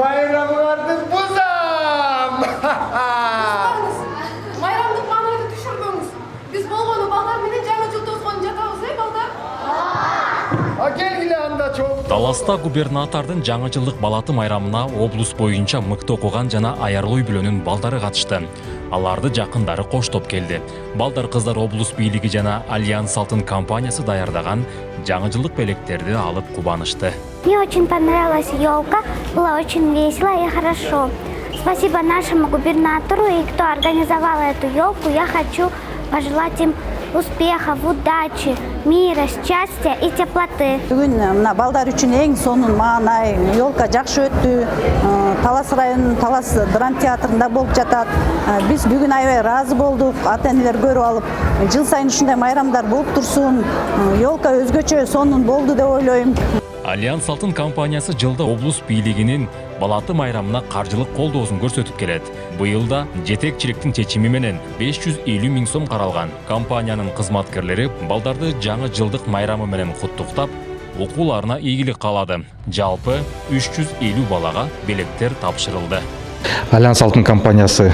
Bayramlarını buzam. Bayramlık manayı düşürdünüz. Biz bolğonu bağlar menen жаңы жыл тосқон жатабыз, балдар? Келгиле анда çok. Таласта губернатордун жаңы жылдык балаты майрамына облус боюнча мыкты окуган жана аярлуу үй-бүлөнүн балдары катышты. Аларды жакындары коштоп келди. Балдар кыздар облус бийлиги жана Альянс Алтын компаниясы даярдаган жаңы жылдык белектерди алып кубанышты. Мне очень понравилась елка, было очень весело и хорошо. Спасибо нашему губернатору и кто организовал эту елку. Я хочу пожелать им успехов, удачи, мира, счастья и теплоты. Бүгін мына балдар үшін ең сонун маанай елка жакшы өттү. Талас районунун Талас драм театрында болуп жатат. Биз бүгүн аябай ыраазы болдук. Ата-энелер көрүп алып, жыл сайын ушундай майрамдар болуп турсун. Елка өзгөчө сонун болду деп ойлойм. Альянс Алтын компаниясы жылда облус бийлигинин балаты майрамына каржылык колдоосун көрсөтүп келет. Быйыл да жетекчиликтин чечими менен 550 миң сом каралган. Компаниянын кызматкерлери балдарды жаңы жылдык майрамы менен куттуктап, окууларына ийгилик каалады. Жалпы 350 балага белектер тапшырылды. Альянс Алтын компаниясы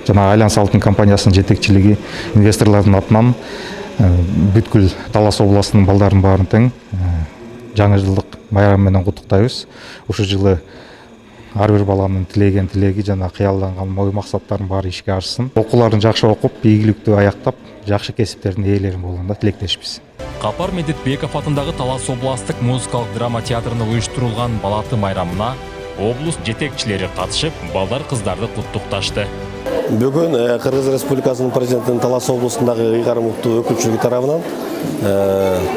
жана Альянс Алтын компаниясынын жетекчилиги инвесторлордун атынан бүткүл Талас областынын балдарын баарын тең жаңы жылдык майрам менен куттуктайбыз. Ушу жылы ар бир баланын тилеген тилеги жана кыялданган ой максаттарын баары ишке ашсын. Окууларын жакшы окуп, ийгиликтүү аяктап, жакшы кесиптердин ээлери болгонда тилектешпиз. Капар Медетбеков атындагы Талас областтык музыкалык драма театрында уюштурулган балаты майрамына облус жетекчилери катышып, балдар кыздарды куттукташты. Бүгін Кыргыз Республикасынын президентinin Талас облусундагы ыйгарым уктуу өкүлчүлүгү тарабынан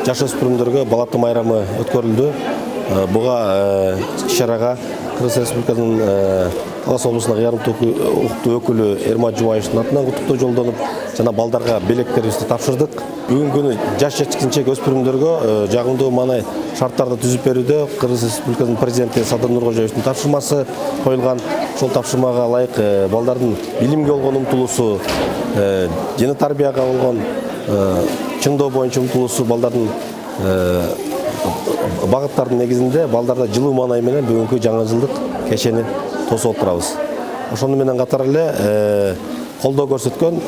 жашөспүрүмдөргө балаты майрамы өткөрүлдү. Буга иш-чарага Кыргыз Республикасынын Талас облусундагы ыйгарым уктуу өкүлү Эрмат Жубаевдин атынан куттуктоо жолдонуп, жана балдарга белектерибизди тапшырдык. Бүгүнкү күнү жаш жеткинчек өспүрүмдөргө жагымдуу маанай шарттарды түзүп берүүдө Кыргыз Республикасынын президенти Садыр Нуркожоевдин тапшырмасы коюлган. Ошол тапшырмага ылайык балдардын билимге болгон умтулуусу, дене тарбияга болгон чыңдоо боюнча умтулуусу, балдардын багыттардын негизинде балдарда жылуу маанай менен бүгүнкү жаңы жылдык кечени тосуп отурабыз. Ошону менен катар эле колдоо көрсөткөн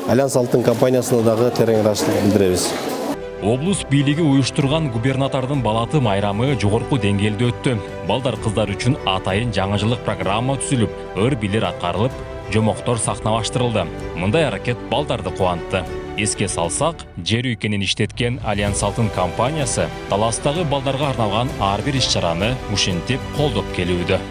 Альянс Алтын компаниясына дагы терең ыраазычылык билдиребиз. Облус бийлиги уюштурган губернатордун балаты майрамы жогорку деңгээлде өттү. Балдар кыздар үчүн атайын жаңы жылдык программа түзүлүп, ыр билер аткарылып, жомоктор сахналаштырылды. Мындай аракет балдарды кубантты. Эске салсак, жер үйкенин иштеткен Альянс Алтын компаниясы Таластагы балдарга арналган ар бир иш-чараны ушинтип колдоп келүүдө.